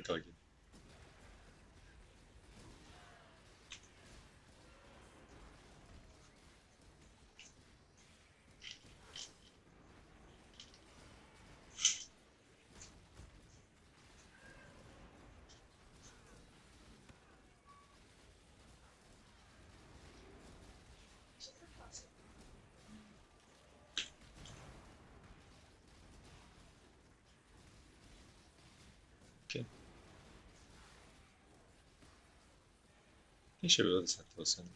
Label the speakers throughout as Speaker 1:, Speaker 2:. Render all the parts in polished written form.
Speaker 1: target. Okay. I should be able to set those in.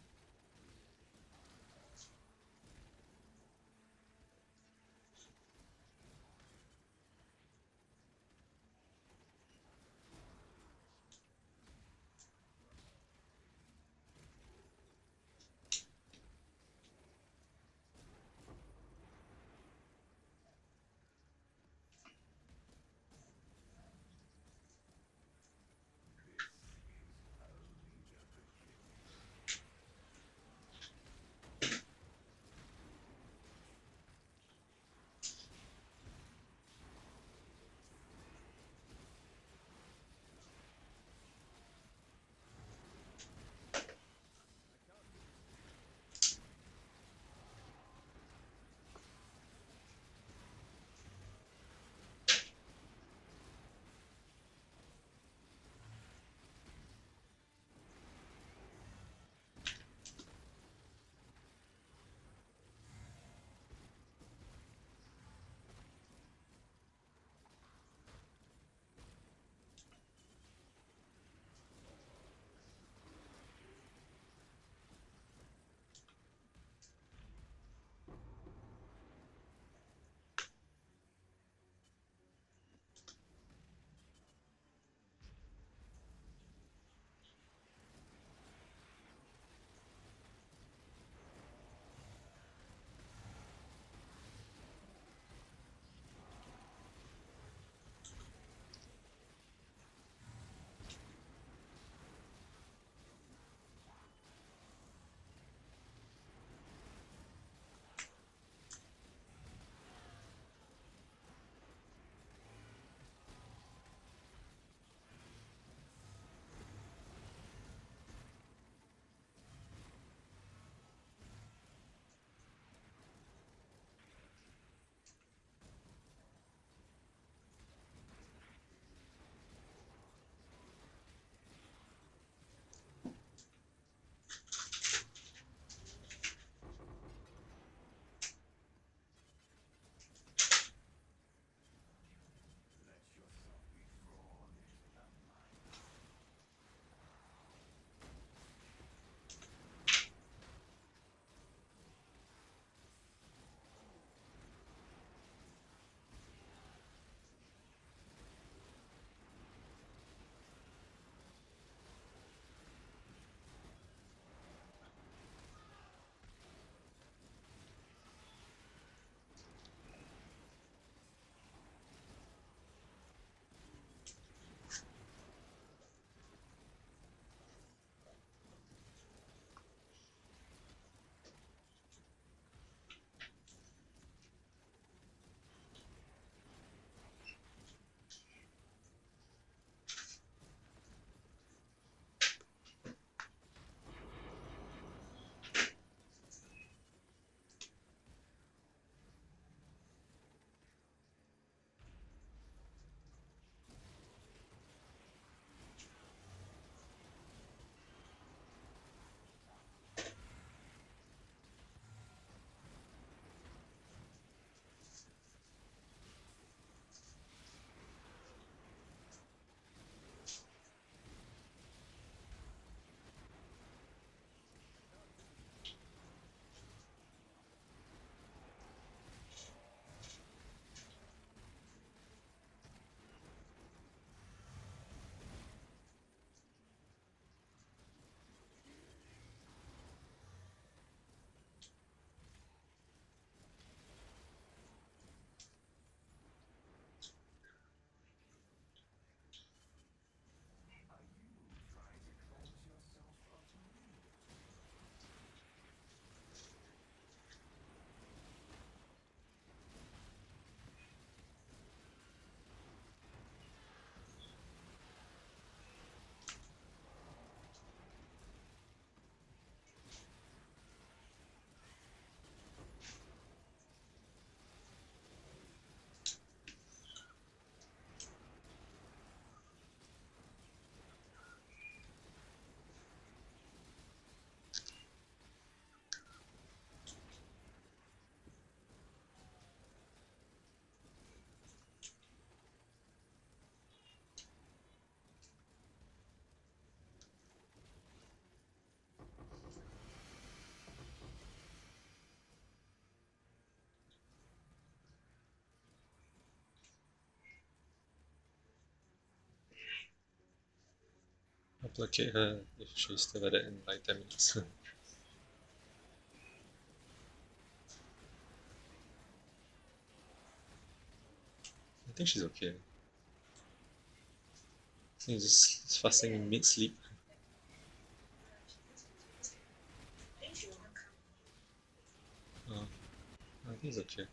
Speaker 1: placate her if she's still like that in like 10 minutes. I think she's okay. I think just fasting mid-sleep. I think it's okay.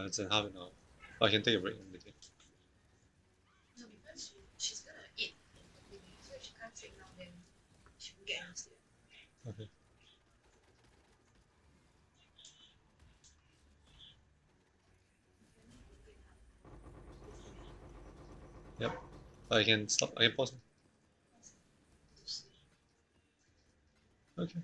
Speaker 1: it's in half an hour. Oh, I can take a break in between.
Speaker 2: No, because she's gonna eat in the evening, so if she can't sleep now, then she won't get any sleep.
Speaker 1: Okay. Yep. I can stop. I can pause. Okay.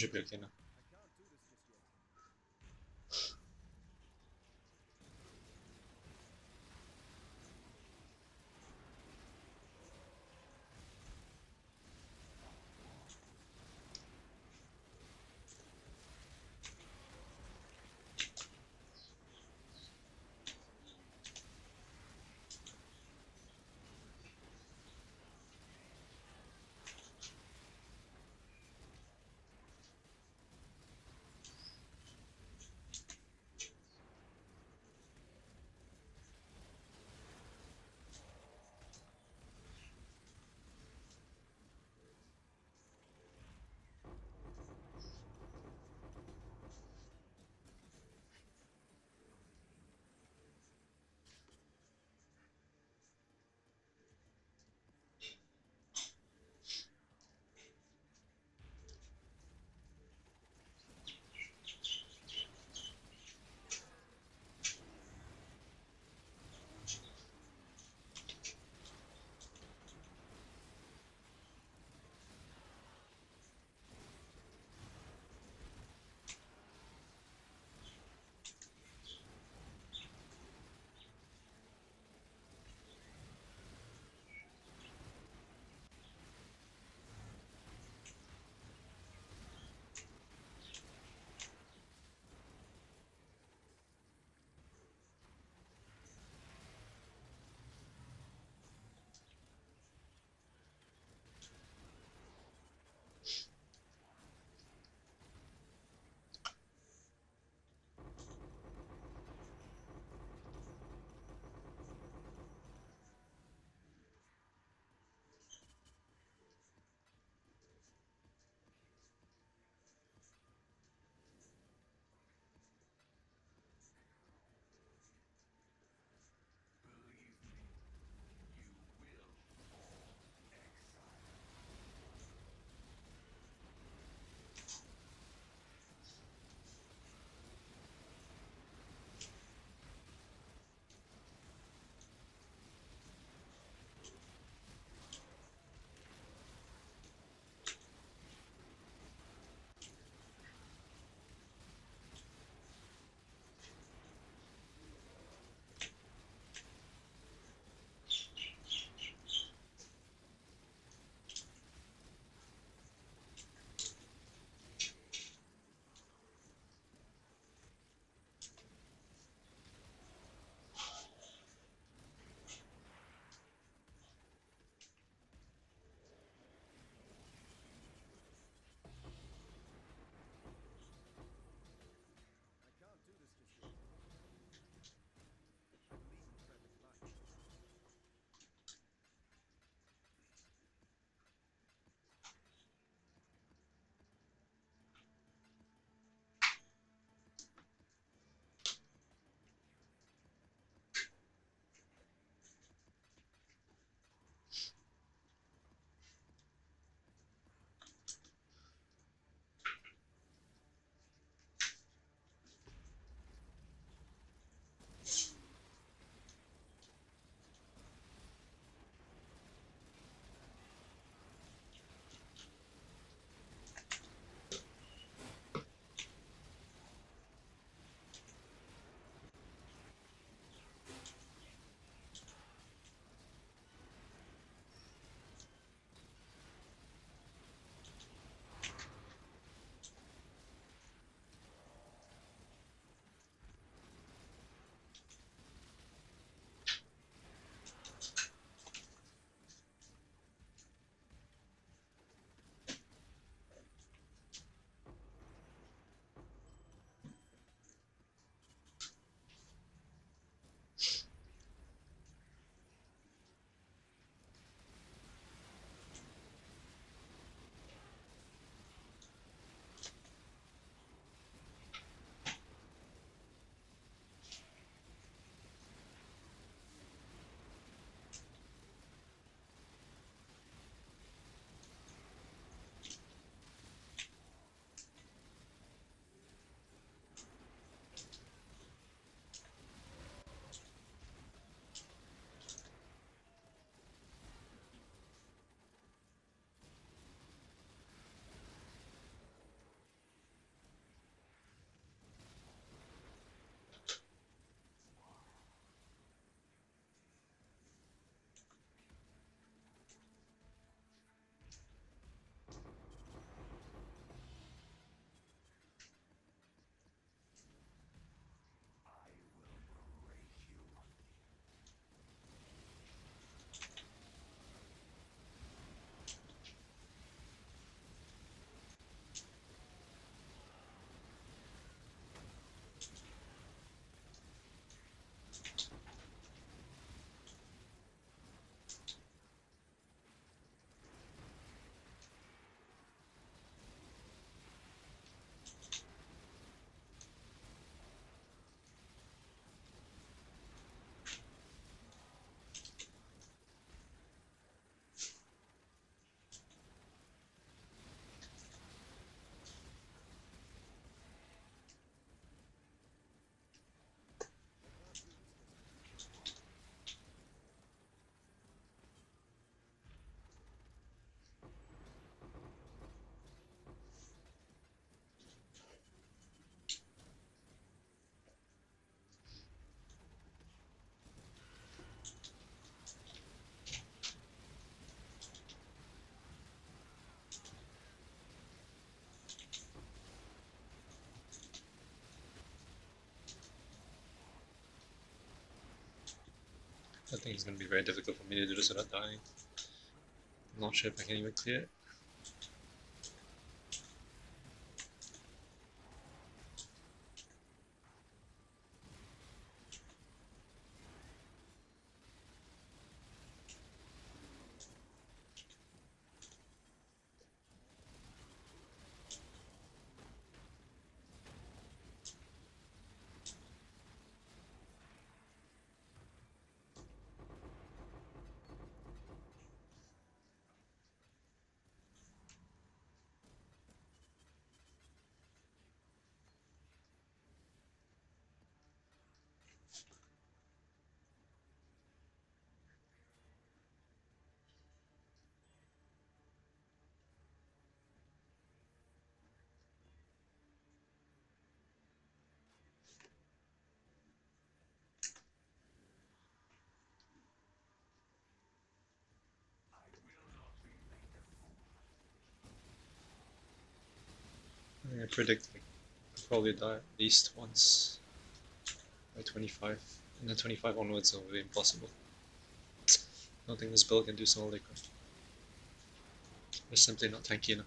Speaker 1: should be okay now. I think it's going to be very difficult for me to do this without dying. I'm not sure if I can even clear it. I predict I'll probably die at least once by 25, and then 25 onwards it'll be impossible. I don't think this build can do Simulacrum. It's simply not tanky enough.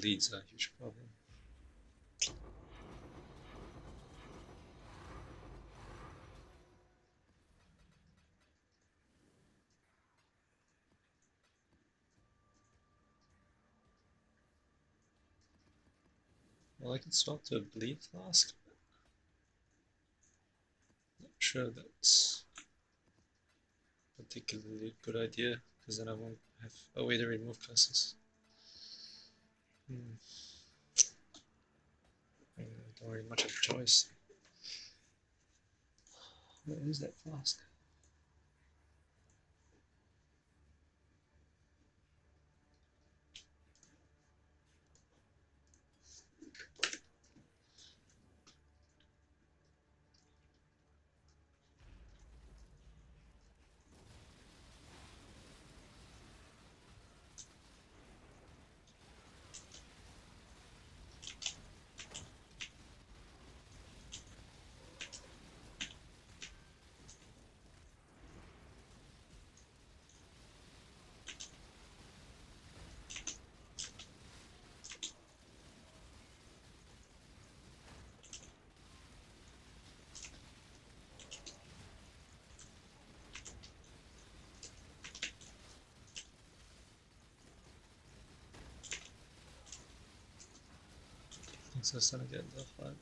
Speaker 1: Leads are a huge problem. Well, I can swap to a bleed flask. Not sure that's a particularly good idea, because then I won't have a way to remove classes. I don't really much of a choice. Where is that flask? So it's gonna get the flag.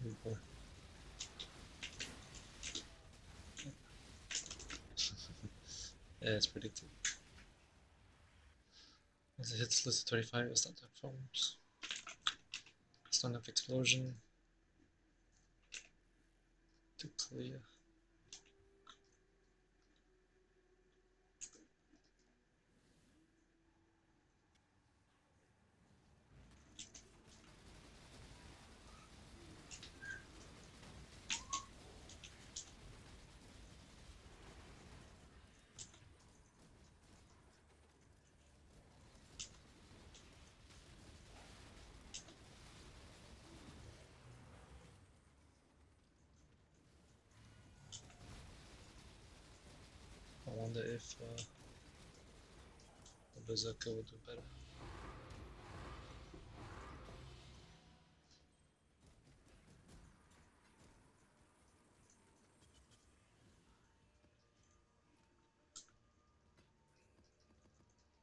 Speaker 1: Oh, boy. Yeah, it's predicted. As it hits list 25, it's not that forms. Stun up explosion. To clear. I wonder if the Berserker will do better.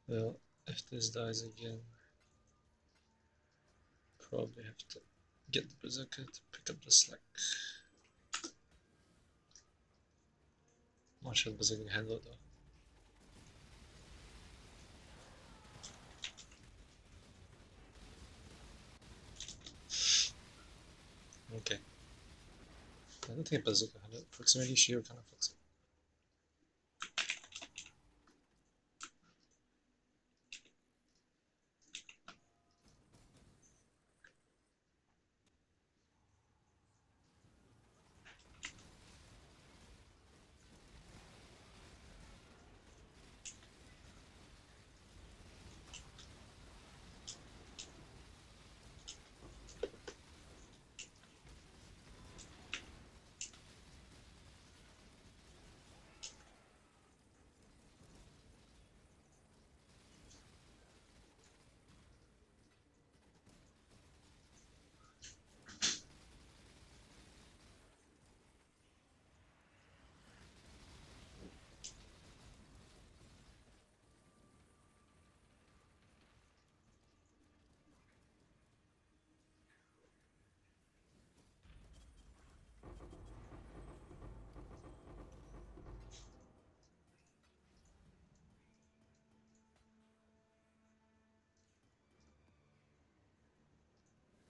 Speaker 1: Well, if this dies again, probably have to get the Berserker to pick up the slack. Not sure the Berserker can handle it though. Okay. I don't think a Berserker can handle it. Proximity shield kind of fucks it.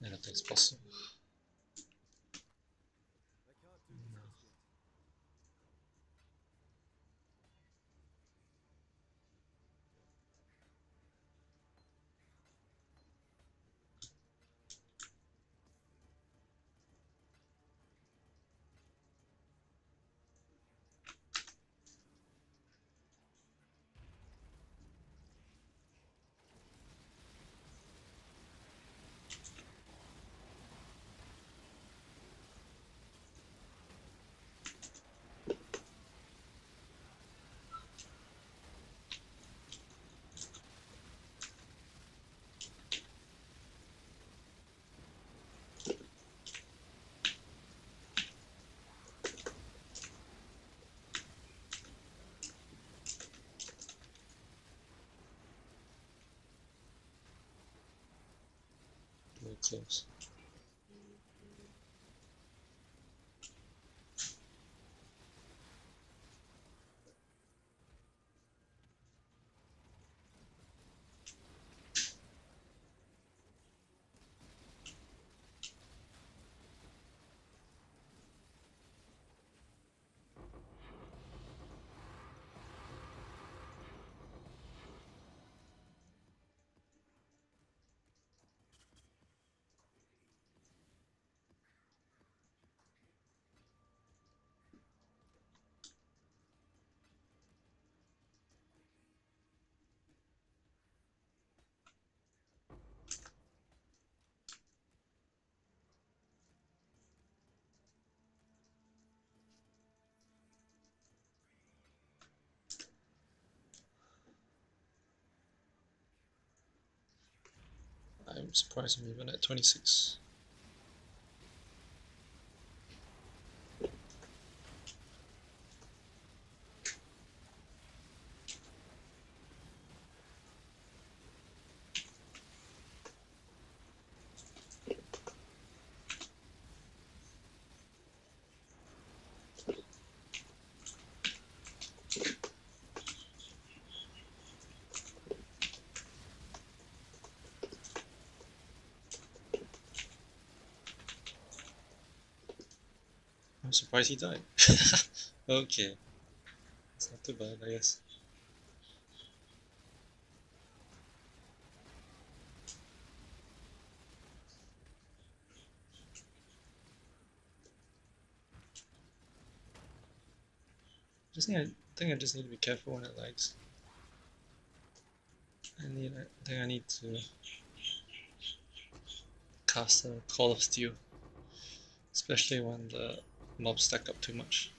Speaker 1: I don't think it's possible. No. Very close. surprised I'm even at 26. I'm surprised he died. Okay, it's not too bad, I guess. I think I just need to be careful when it lags. I think I need to cast a Call of Steel, especially when the mobs stack up too much.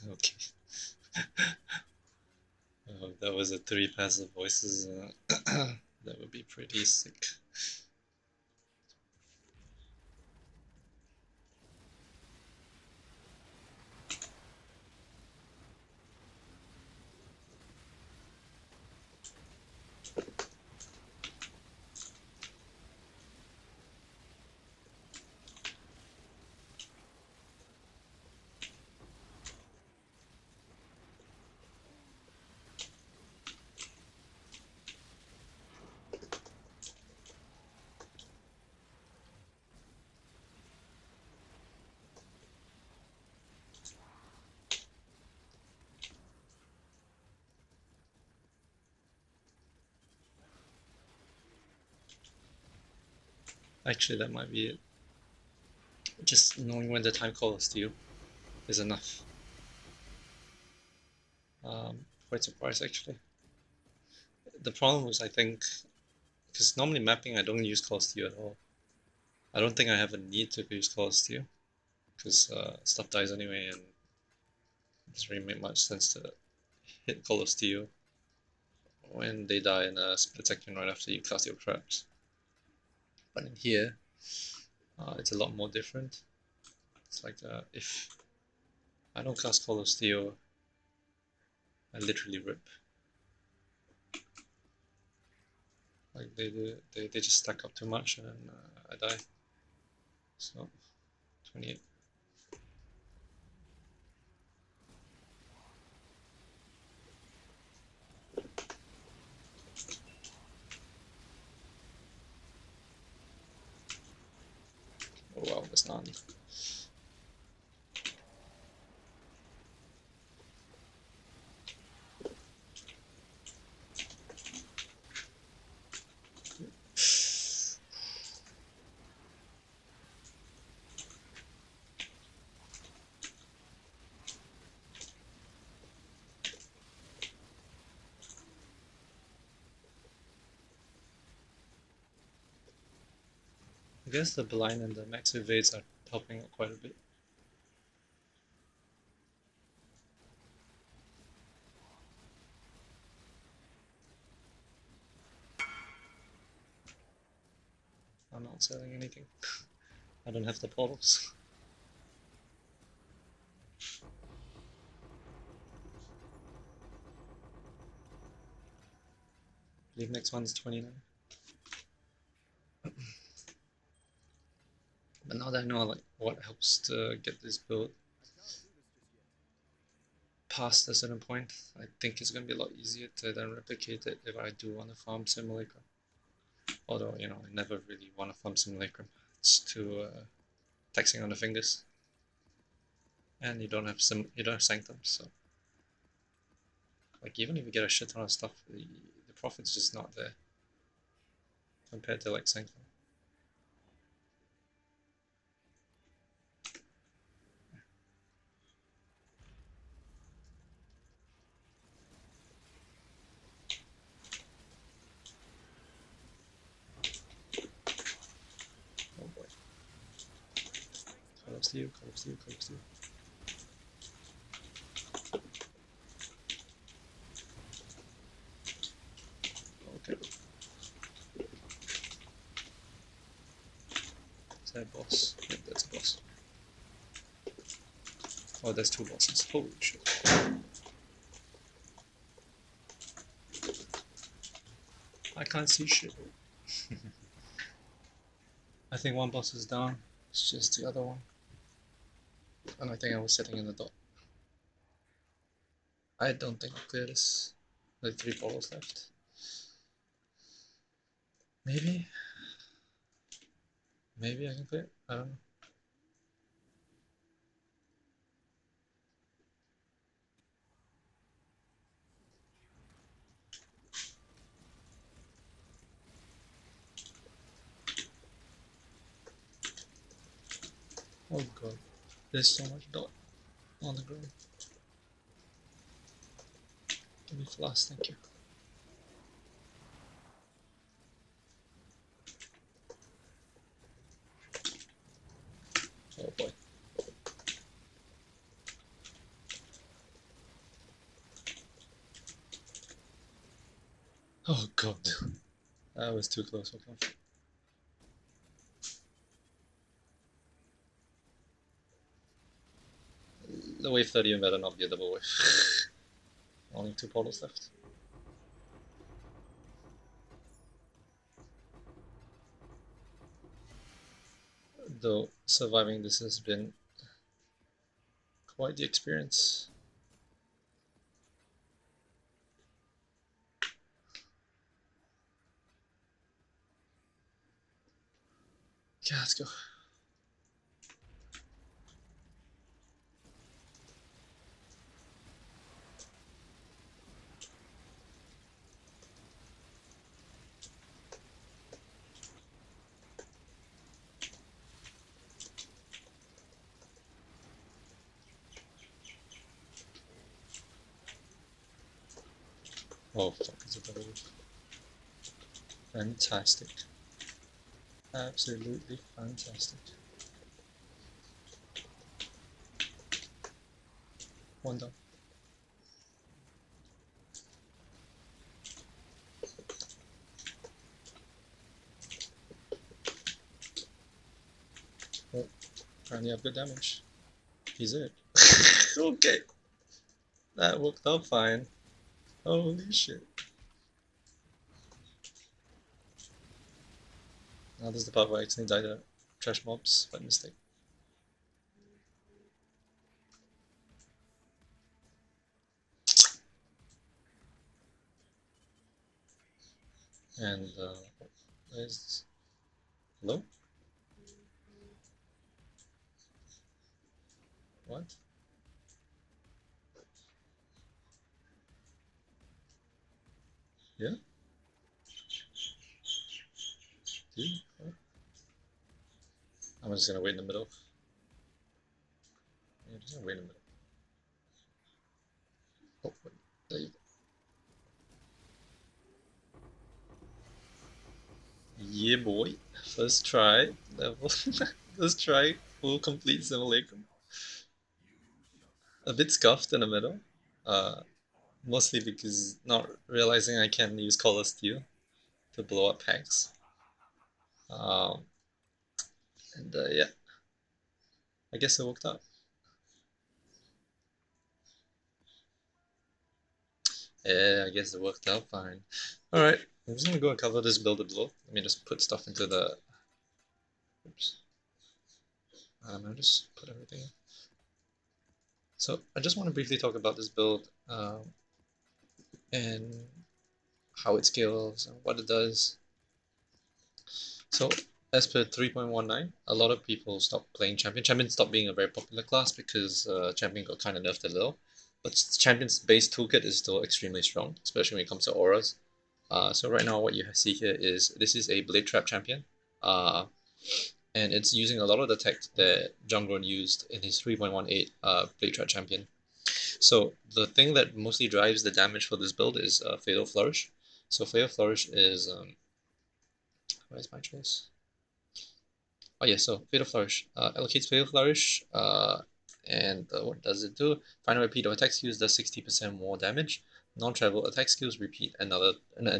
Speaker 1: Okay. Oh, that was a 3 passive voices. That would be pretty sick. Actually, that might be it. Just knowing when the time Call of Steel is enough. Quite surprised actually. The problem was, I think, because normally mapping I don't use Call of Steel at all. I don't think I have a need to use Call of Steel, because stuff dies anyway, and it doesn't really make much sense to hit Call of Steel when they die in a split second right after you cast your traps. But in here, it's a lot more different. It's like if I don't cast Call of Steel, I literally rip. Like they just stack up too much and I die. So 28. Oh wow, that's none. I guess the blind and the max evades are helping out quite a bit. I'm not selling anything. I don't have the portals. I believe next one's 29. But now that I know like what helps to get this build past a certain point, I think it's gonna be a lot easier to then replicate it if I do want to farm Simulacrum. Although, you know, I never really want to farm Simulacrum. It's too taxing on the fingers. And you don't have Sanctum, so like even if you get a shit ton of stuff, the profit's just not there compared to like Sanctum. Oh boy. Call of Steel, Call of Steel, Call of Steel. Okay. boss. Yep, that's a boss. Oh, there's 2 bosses. Holy shit. I can't see shit. I think 1 boss is down. It's just the other one. And I think I was sitting in the dot. I don't think I'll clear this. Like 3 portals left. Maybe? Maybe I can clear it? I don't know. Oh god. There's so much dot on the ground. Give me flask, thank you. Oh boy. Oh god. That was too close for comfort. The wave 30 better not be a double wave. Only 2 portals left. Though surviving this has been quite the experience. Yeah, let's go. Oh fuck, it's a double wave. Fantastic. Absolutely fantastic. 1 down. Oh, apparently I have good damage. He's it. Okay. That worked out fine. Holy shit. Now this is the part where I accidentally died to trash mobs by mistake. And where's this? Hello? What? Yeah? Dude? What? I'm just gonna wait in the middle. I'm just gonna wait in the middle. Oh, wait. There you go. Yeah, boy. First try. Level. First try. Full complete Simulacrum. A bit scuffed in the middle. Mostly because not realizing I can use Color Steel to blow up packs. Um, and yeah. I guess it worked out. Yeah, I guess it worked out fine. Alright, I'm just gonna go and cover this build below. Let me just put stuff into the... Oops. I'll just put everything in. So I just want to briefly talk about this build and how it scales and what it does. So as per 3.19, a lot of people stopped playing Champion. Champion stopped being a very popular class because Champion got kind of nerfed a little. But Champion's base toolkit is still extremely strong, especially when it comes to auras. So right now what you see here is, this is a Blade Trap Champion. And it's using a lot of the tech that Jungron used in his 3.18 Blade Trap Champion. So the thing that mostly drives the damage for this build is Fatal Flourish. So Fatal Flourish is... where's my choice? Oh yeah, so Fatal Flourish. Allocates Fatal Flourish, and what does it do? Final repeat of attack skills does 60% more damage. Non-travel attack skills repeat an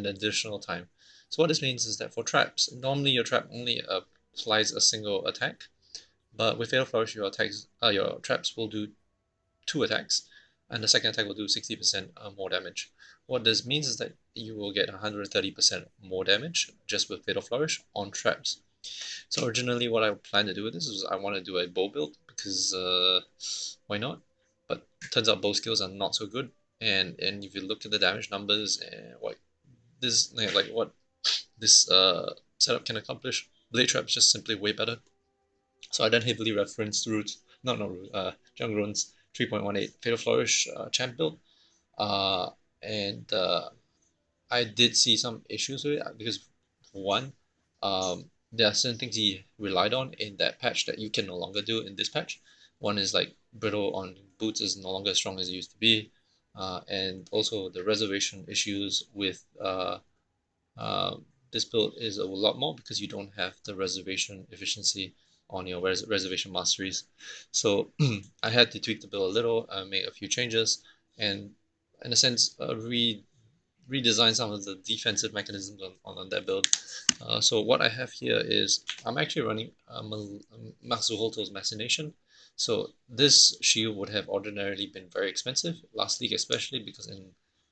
Speaker 1: additional time. So what this means is that for traps, normally your trap only applies a single attack, But with Fatal Flourish, your traps will do 2 attacks, and the second attack will do 60% more damage. What this means is that you will get 130% more damage just with Fatal Flourish on traps. So originally what I planned to do with this is I want to do a bow build because why not? But turns out bow skills are not so good, and if you look at the damage numbers and what this like what this setup can accomplish, Blade Trap is just simply way better. So I then heavily referenced Root, not Root, Jungron's 3.18 Fatal Flourish champ build, uh, and I did see some issues with it because one, there are certain things he relied on in that patch that you can no longer do in this patch. One is like brittle on boots is no longer as strong as it used to be, and also the reservation issues with this build is a lot more because you don't have the reservation efficiency on your reservation masteries. So I had to tweak the build a little, make a few changes, and in a sense, redesign some of the defensive mechanisms on that build. So what I have here is I'm actually running Matsuholto's Machination. So this shield would have ordinarily been very expensive last league, especially because in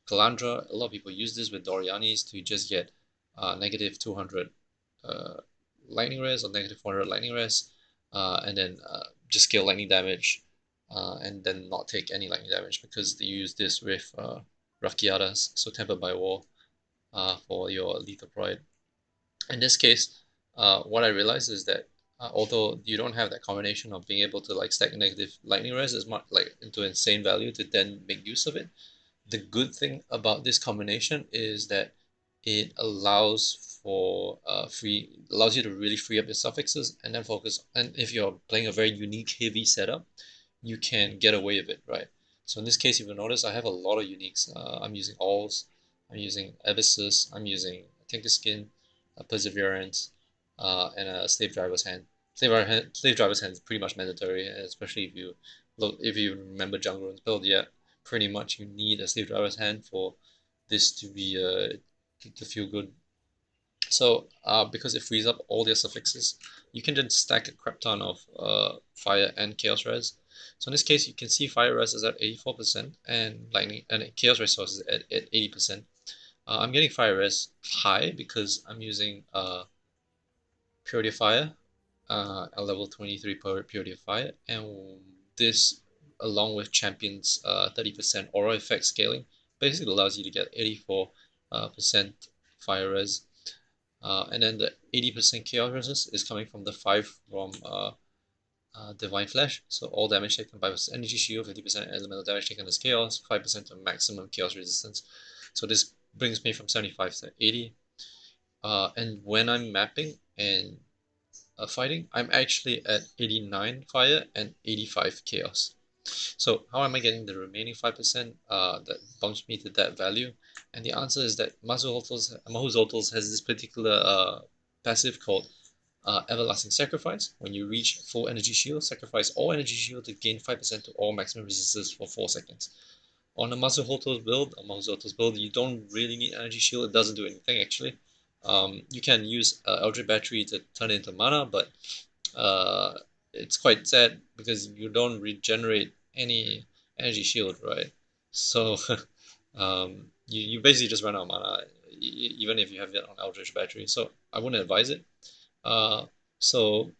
Speaker 1: Kalandra, a lot of people use this with Dorianis to just get negative 200 uh, lightning res or negative 400 lightning res, and then just scale lightning damage, and then not take any lightning damage because they use this with Rakiatas, so Tempered by War, for your Lethal Pride. In this case, what I realized is that although you don't have that combination of being able to like stack negative lightning res as much like into insane value to then make use of it, the good thing about this combination is that it allows for allows you to really free up your suffixes and then focus. And if you're playing a very unique heavy setup, you can get away with it, right? So in this case, if you notice, I have a lot of uniques. I'm using Alls, I'm using Abyssus, I'm using Tinker Skin, Perseverance, and a Slave Driver's Hand. Slave Driver's Hand is pretty much mandatory, especially if you remember Jungron's build. Yeah, pretty much you need a Slave Driver's Hand for this to be to feel good. So because it frees up all their suffixes, you can then stack a crap ton of fire and chaos res. So in this case, you can see fire res is at 84% and lightning and chaos res source is at 80%. I'm getting fire res high because I'm using Purity of Fire, a level 23 Purity of Fire, and this along with Champion's 30% aura effect scaling basically allows you to get 84% fire res. And then the 80% chaos resist is coming from the 5 from Divine Flesh. So all damage taken by energy shield, 50% elemental damage taken as chaos, 5% of maximum chaos resistance. So this brings me from 75 to 80. And when I'm mapping and fighting, I'm actually at 89 fire and 85 chaos. So how am I getting the remaining 5% that bumps me to that value? And the answer is that Mahu's has this particular passive called Everlasting Sacrifice. When you reach full energy shield, sacrifice all energy shield to gain 5% to all maximum resistance for 4 seconds. On a Mahu's build, you don't really need energy shield. It doesn't do anything actually. You can use Eldritch Battery to turn it into mana, but uh, it's quite sad because you don't regenerate any energy shield, right? So you basically just run out of mana, even if you have it on Eldritch Battery. So I wouldn't advise it. Uh, so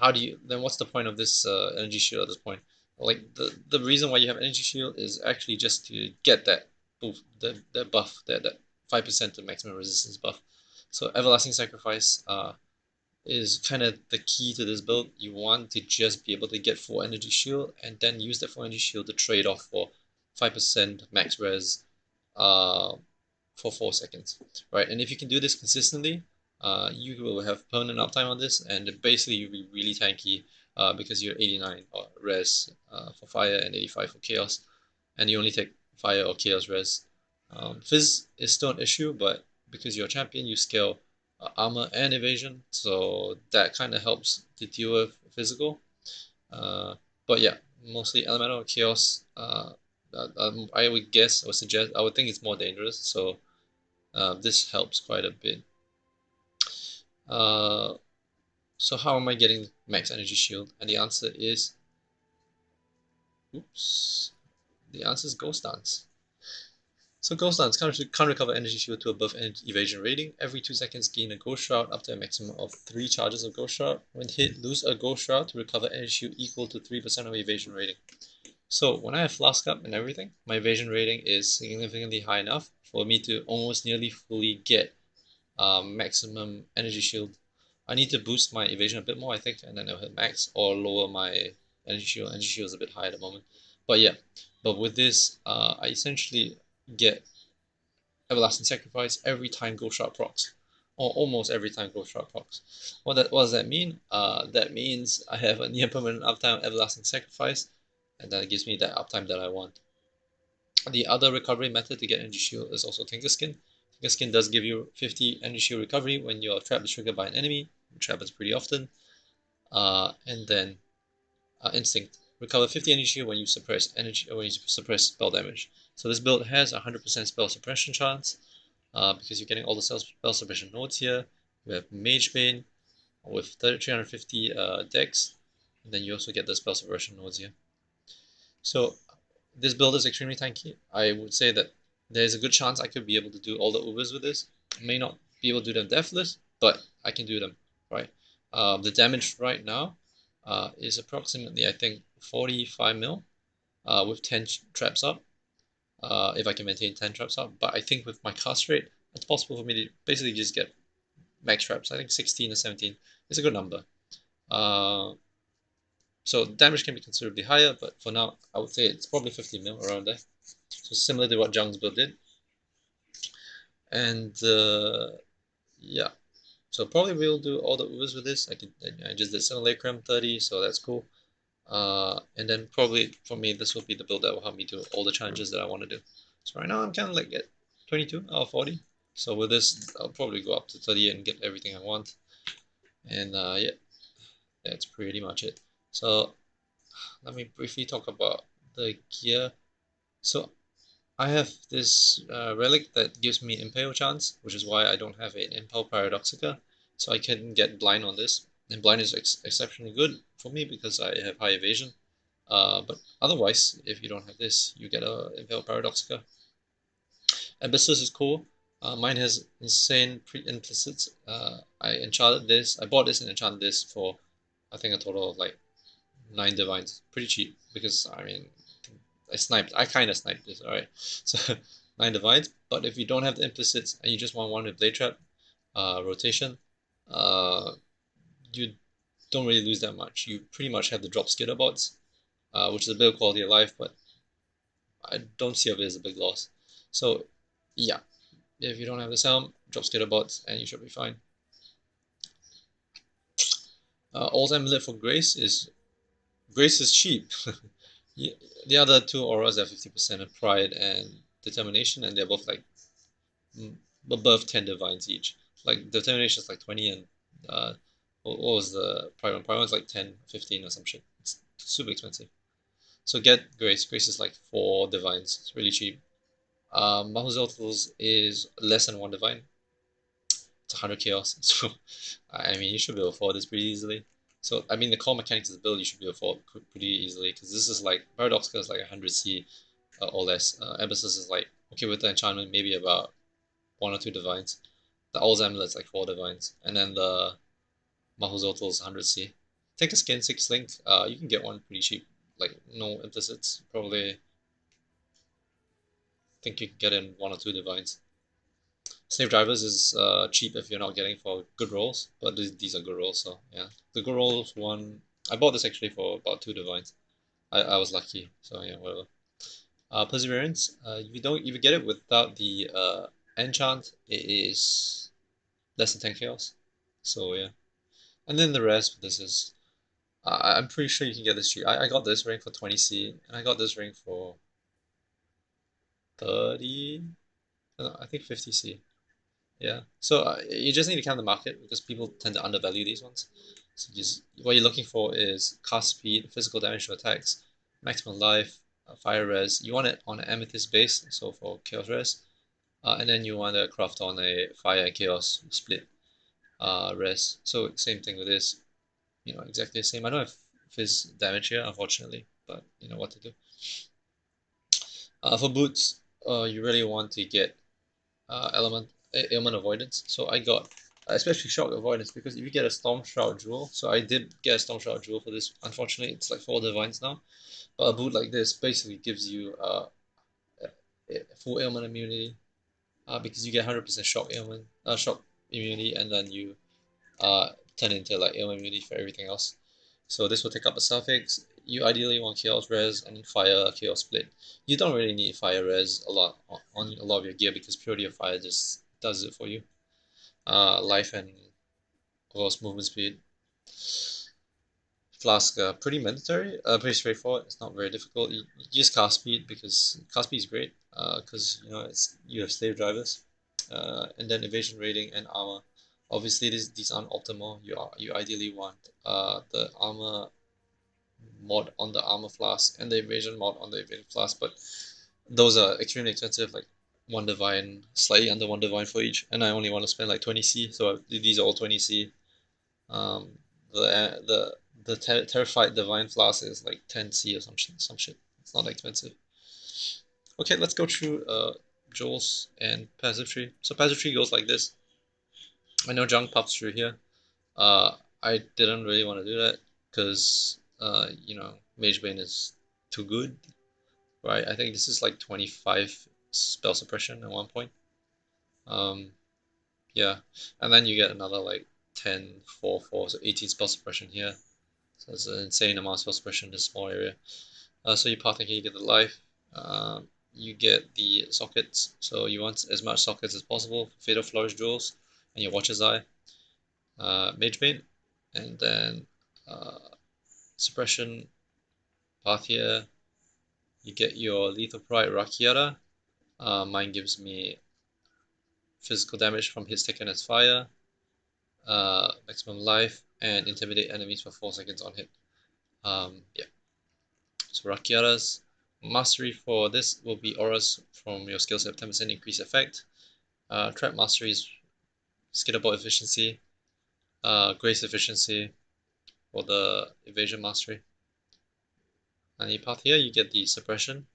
Speaker 1: how do you then? What's the point of this energy shield at this point? Like the reason why you have energy shield is actually just to get that that buff, that 5% to maximum resistance buff. So everlasting sacrifice is kind of the key to this build. You want to just be able to get full energy shield and then use that full energy shield to trade off for 5% max res uh, for 4 seconds, right? And if you can do this consistently, you will have permanent uptime on this, and basically you'll be really tanky because you're 89 res for fire and 85 for chaos, and you only take fire or chaos res. Fizz is still an issue, but because you're a champion, you scale armor and evasion, so that kind of helps to deal with physical. Uh, but yeah, mostly elemental chaos. I would guess or suggest I would think it's more dangerous, so this helps quite a bit. Uh, So how am I getting max energy shield? And the answer is, oops, the answer is Ghost Dance. So Ghost Dance can't recover energy shield to above evasion rating. Every 2 seconds gain a Ghost Shroud up to a maximum of 3 charges of Ghost Shroud. When hit, lose a Ghost Shroud to recover energy shield equal to 3% of evasion rating. So when I have Flask up and everything, my evasion rating is significantly high enough for me to almost nearly fully get maximum energy shield. I need to boost my evasion a bit more, I think, and then it'll hit max, or lower my energy shield. Energy shield is a bit high at the moment. But yeah, but with this, I essentially get Everlasting Sacrifice every time Ghost Shroud procs, or almost every time Ghost Shroud procs. What does that mean? That means I have a near permanent uptime Everlasting Sacrifice, and that gives me that uptime that I want. The other recovery method to get energy shield is also Tinker Skin. Tinker Skin does give you 50 energy shield recovery when your trap is triggered by an enemy, which happens pretty often. And then Instinct. Recover 50 energy shield when you suppress spell damage. So this build has 100% spell suppression chance. Because you're getting all the spell suppression nodes here. You have Mage Bane with 350 dex, and then you also get the spell suppression nodes here. So this build is extremely tanky. I would say that there's a good chance I could be able to do all the overs with this. I may not be able to do them deathless, but I can do them, right? The damage right now is approximately, I think, 45 mil with 10 traps up. If I can maintain 10 traps up. But I think with my cast rate, it's possible for me to basically just get max traps. I think 16 or 17 is a good number. So damage can be considerably higher, but for now, I would say it's probably 50 mil around there. So similar to what Zhang's build did. And yeah, so probably we'll do all the overs with this. I just did Simulacrum 30, so that's cool. And then probably for me, this will be the build that will help me do all the challenges that I want to do. So right now I'm kind of like at 22 out of 40. So with this, I'll probably go up to 38 and get everything I want. And yeah, that's pretty much it. So let me briefly talk about the gear. So I have this relic that gives me Impale chance, which is why I don't have an Impale Paradoxica. So I can get blind on this. And blind is exceptionally good for me because I have high evasion. But otherwise, if you don't have this, you get a Impale Paradoxica. Abyssus is cool. Mine has insane pre-implicits. I enchanted this. I bought this and enchanted this for, I think, a total of like 9 divines. Pretty cheap because, I mean, I kind of sniped this, alright? So 9 divines. But if you don't have the implicits and you just want one with Blade Trap rotation, you don't really lose that much. You pretty much have the drop Skitterbots, which is a bit of quality of life, but I don't see it as a big loss. So yeah, if you don't have this helm, drop Skitterbots and you should be fine. Alt Amulet for Grace is cheap. The other two auras have 50% of Pride and Determination, and they're both like above 10 divines each. Like Determination is like 20, and what was the Pride one? Pride one's like 10, 15 or some shit. It's super expensive. So get Grace. Grace is like 4 divines. It's really cheap. Mahuzotls is less than 1 divine. It's 100 chaos. So, I mean, you should be able to afford this pretty easily. So, I mean, the core mechanics of the build you should be able to afford pretty easily because this is like Paradoxica is like 100 C or less. Abyssus is like, okay, with the enchantment, maybe about 1 or 2 divines. The Owl's Amulet's like 4 divines. And then the Mahuzotl is 100 C. Take a skin 6 link. You can get one pretty cheap. Like, no implicits. Probably think you can get in 1 or 2 divines. Slave Drivers is cheap if you're not getting for good rolls, but these are good rolls, so yeah. The good rolls one, I bought this actually for about 2 divines. I was lucky, so yeah, whatever. Perseverance, if you get it without the enchant, it is less than 10 chaos. So yeah. And then the rest, this is, I'm pretty sure you can get this cheap. I got this ring for 20C, and I got this ring for 30, no, I think 50C. Yeah. So you just need to count the market because people tend to undervalue these ones. So just what you're looking for is cast speed, physical damage to attacks, maximum life, fire res. You want it on an amethyst base, so for chaos res, and then you want to craft on a fire and chaos split res. So same thing with this. you know, exactly the same. I don't have fizz damage here, unfortunately, but you know what to do. For boots, you really want to get ailment avoidance. So I got especially shock avoidance because if you get a Storm Shroud Jewel, so I did get a Storm Shroud Jewel for this. Unfortunately, it's like 4 divines now. But a boot like this basically gives you full ailment immunity because you get 100% shock immunity, and then you turn into like ailment immunity for everything else. So this will take up a suffix. You ideally want Chaos Res and Fire Chaos Split. You don't really need Fire Res a lot on a lot of your gear because Purity of Fire just does it for you. Life and of course movement speed. Flask, pretty mandatory, pretty straightforward. It's not very difficult. You use cast speed because cast speed is great. Because you know you have slave drivers, and then evasion rating and armor. Obviously, these aren't optimal. You ideally want the armor mod on the armor flask and the evasion mod on the evasion flask, but those are extremely expensive. Like 1 divine, slightly under 1 divine for each, and I only want to spend like 20C. So these are all 20C. Um, the terrified divine flask is like 10C or some shit. It's not expensive. Okay, let's go through Joel's and passive tree. So passive tree goes like this. I know Jung pops through here. I didn't really want to do that because you know, Mage Bane is too good, right? I think this is like 25 spell suppression at one point. Um, yeah, and then you get another like 10, 4, 4, so 18 spell suppression here. So it's an insane amount of spell suppression in this small area. So you path here, you get the life. You get the sockets. So you want as much sockets as possible. Fatal Flourish Jewels and your Watcher's Eye. Mage Bane. And then suppression path here. You get your Lethal Pride Rakiara. Mine gives me physical damage from hits taken as fire. Maximum life and intimidate enemies for 4 seconds on hit. Yeah. So Rakiara's mastery for this will be auras from your skills have 10% increased effect. Trap mastery is skitterboard efficiency. Grace efficiency for the evasion mastery. And you path here, you get the suppression.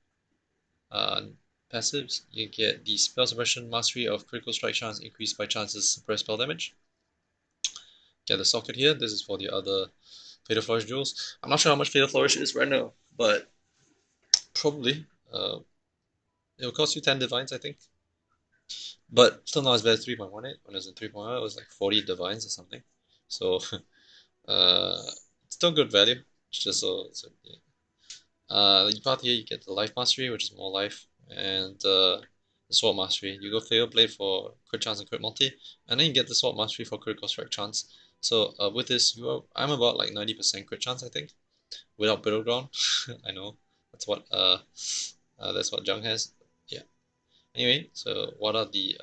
Speaker 1: Passives, you get the spell suppression mastery of critical strike chance increased by chances suppress spell damage. Get the socket here. This is for the other Fatal Flourish jewels. I'm not sure how much Fatal Flourish is right now, but probably. It'll cost you 10 divines, I think. But still not as bad as 3.18. When it was in 3.0, it was like 40 divines or something. So, uh, still good value. It's just so yeah. You path here, you get the life mastery, which is more life, and the sword mastery. You go Fatal Blade for crit chance and crit multi, and then you get the sword mastery for critical strike chance. So with this, I'm about like 90% crit chance, I think, without Battleground. I know that's what Jung has. Yeah. Anyway, so what are the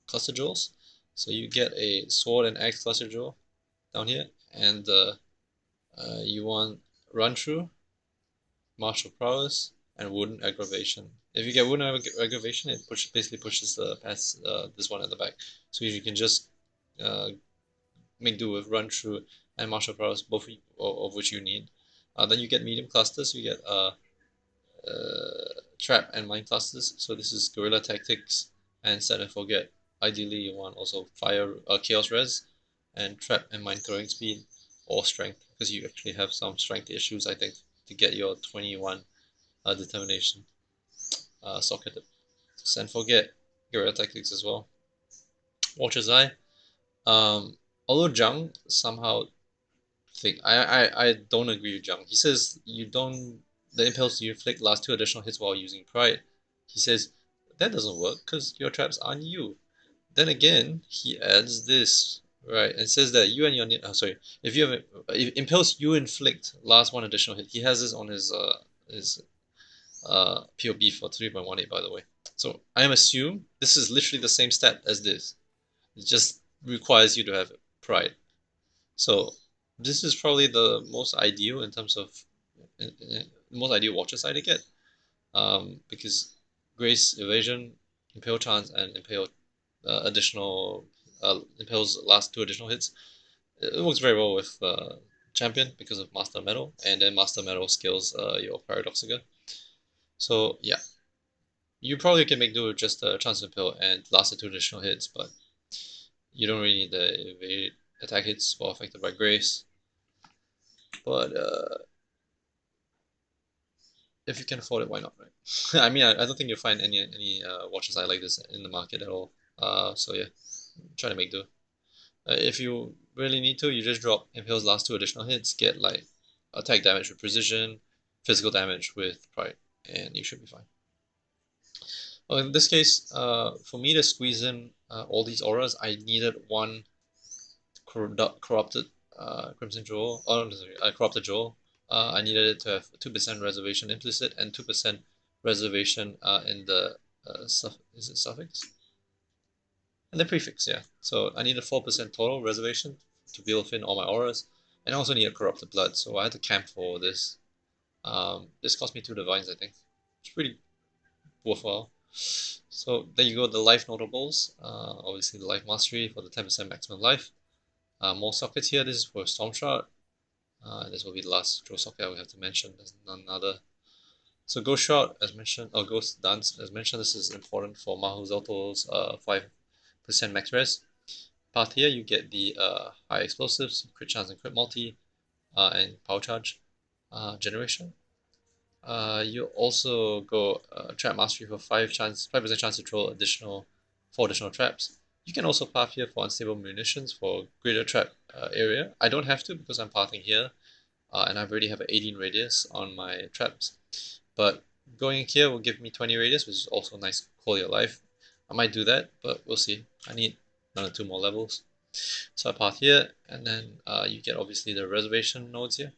Speaker 1: cluster jewels? So you get a sword and axe cluster jewel down here, and you want run through, martial prowess, and wooden aggravation. If you get wooden aggravation, it basically pushes the past this one at the back. So you can just uh, make do with run through and martial prowess, both of which you need. Then you get medium clusters. You get trap and mine clusters. So this is guerrilla tactics and set and forget. Ideally, you want also fire, chaos res, and trap and mine throwing speed or strength because you actually have some strength issues, I think, to get your 21 determination socketed. So and forget guerrilla tactics as well. Watcher's Eye. Um, Although Zhang somehow think I don't agree with Zhang. He says you don't the impulse you inflict lasts 2 additional hits while using pride. He says that doesn't work because your traps aren't you. Then again, he adds this right and says that you and your sorry if you have if impulse you inflict last 1 additional hit. He has this on his POB for 3.18 by the way. So I am assume this is literally the same stat as this. It just requires you to have pride. So this is probably the most ideal in terms of most ideal watcher side to get. Because Grace Evasion, Impale Chance, and Impale additional Impale's last 2 additional hits. It works very well with champion because of Master Metal, and then Master Metal skills your Paradoxica. So yeah, you probably can make do with just a Chancellor Pill and last 2 additional hits, but you don't really need the evade attack hits while affected by Grace. But if you can afford it, why not, right? I mean, I don't think you'll find any watches I like this in the market at all. So yeah, try to make do. If you really need to, you just drop Impale's last 2 additional hits, get like attack damage with precision, physical damage with pride, and you should be fine. Well, in this case, for me to squeeze in all these auras, I needed one corrupted Crimson Jewel. Oh, no, sorry, corrupted Jewel. I needed it to have 2% reservation implicit and 2% reservation in the is it suffix? And the prefix, yeah. So I need a 4% total reservation to be able to fit in all my auras, and I also need a corrupted blood. So I had to camp for this. This cost me 2 divines, I think. It's pretty worthwhile. So there you go, the life notables. Obviously the life mastery for the 10% maximum life. More sockets here. This is for Storm Shard. This will be the last draw socket I will have to mention. There's none other. So Ghost Shot, as mentioned, or Ghost Dance, as mentioned, this is important for Mahu Zelto's 5% max res. Path here, you get the high explosives, crit chance and crit multi, and power charge generation. You also go trap mastery for 5% chance to throw 4 additional traps. You can also path here for unstable munitions for greater trap area. I don't have to because I'm pathing here, and I already have an 18 radius on my traps. But going here will give me 20 radius, which is also a nice quality of life. I might do that, but we'll see. I need another 2 more levels. So I path here, and then you get obviously the reservation nodes here.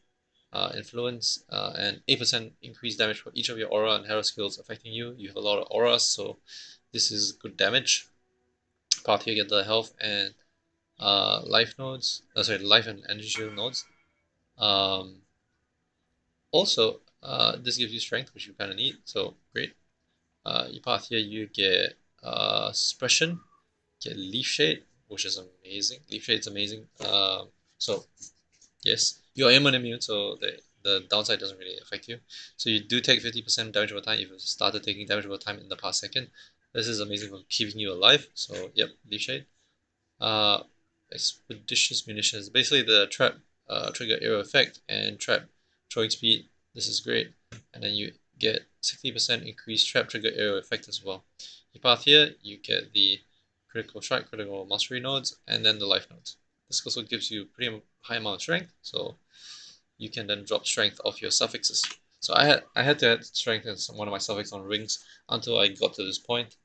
Speaker 1: Influence, and 8% increased damage for each of your aura and hero skills affecting you. You have a lot of auras, so this is good damage. Path here, get the health and life nodes. Sorry, life and energy shield nodes. Also, this gives you strength, which you kind of need, so great. You path here, you get suppression, get leaf shade, which is amazing. Leaf shade is amazing. So yes, you're immune, so the downside doesn't really affect you. So you do take 50% damage over time if you started taking damage over time in the past second. This is amazing for keeping you alive. So yep, leaf shade. Uh, expeditious munitions. Basically the trap trigger arrow effect and trap throwing speed. This is great. And then you get 60% increased trap trigger arrow effect as well. You path here, you get the critical strike, critical mastery nodes, and then the life nodes. This also gives you pretty high amount of strength, so you can then drop strength off your suffixes. So I had to add strength as one of my suffixes on rings until I got to this point.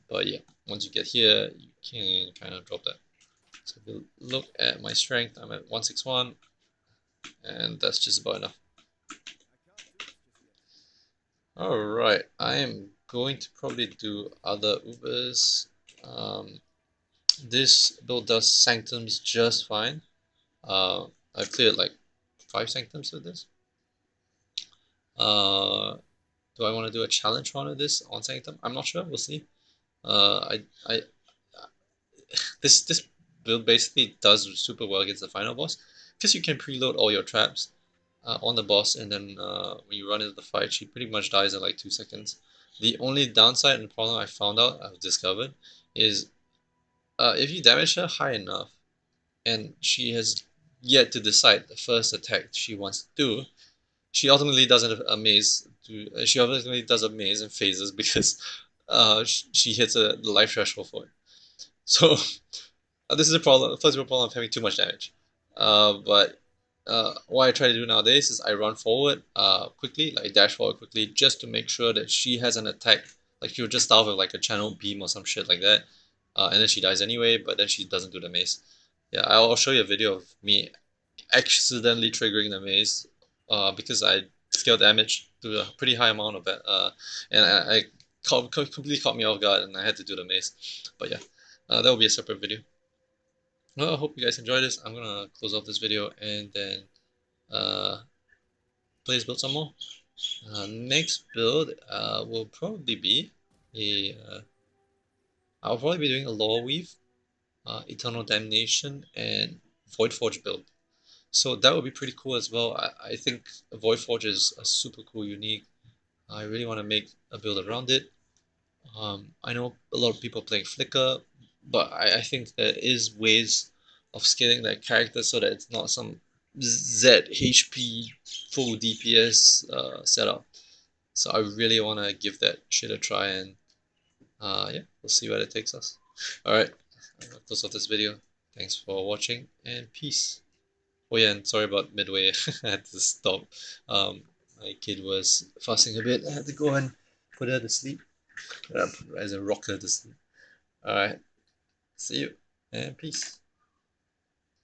Speaker 1: But yeah, once you get here, you can kind of drop that. So if you look at my strength, I'm at 161, and that's just about enough. Alright, I am going to probably do other Ubers. This build does Sanctums just fine. I've cleared like 5 Sanctums with this. Do I want to do a challenge run of this on Sanctum? I'm not sure, we'll see. I this build basically does super well against the final boss because you can preload all your traps on the boss, and then when you run into the fight, she pretty much dies in like 2 seconds. The only downside and problem I've discovered, is if you damage her high enough, and she has yet to decide the first attack she wants to do, she ultimately does a maze. She ultimately does a maze in phases because she hits the life threshold for it. So this is a problem. First problem of having too much damage. But what I try to do nowadays is I run forward quickly, like dash forward quickly, just to make sure that she has an attack. Like she'll just start with like a channel beam or some shit like that, and then she dies anyway. But then she doesn't do the maze. Yeah, I'll show you a video of me accidentally triggering the maze, because I scale damage to a pretty high amount of it, and I completely caught me off guard, and I had to do the maze. But yeah, that will be a separate video. Well, I hope you guys enjoyed this. I'm gonna close off this video and then play this build some more. Next build will probably be a I'll probably be doing a Lore Weave, Eternal Damnation, and Void Forge build. So that would be pretty cool as well. I think Void Forge is a super cool unique. I really want to make a build around it. I know a lot of people playing Flicker, but I think there is ways of scaling that character so that it's not some ZHP full DPS setup. So I really want to give that shit a try, and yeah, we'll see where it takes us. Alright, I'm gonna close off this video. Thanks for watching, and peace. Oh yeah, and sorry about midway. I had to stop. My kid was fussing a bit. I had to go and put her to sleep. As a rocker to sleep. Alright, see you, and peace.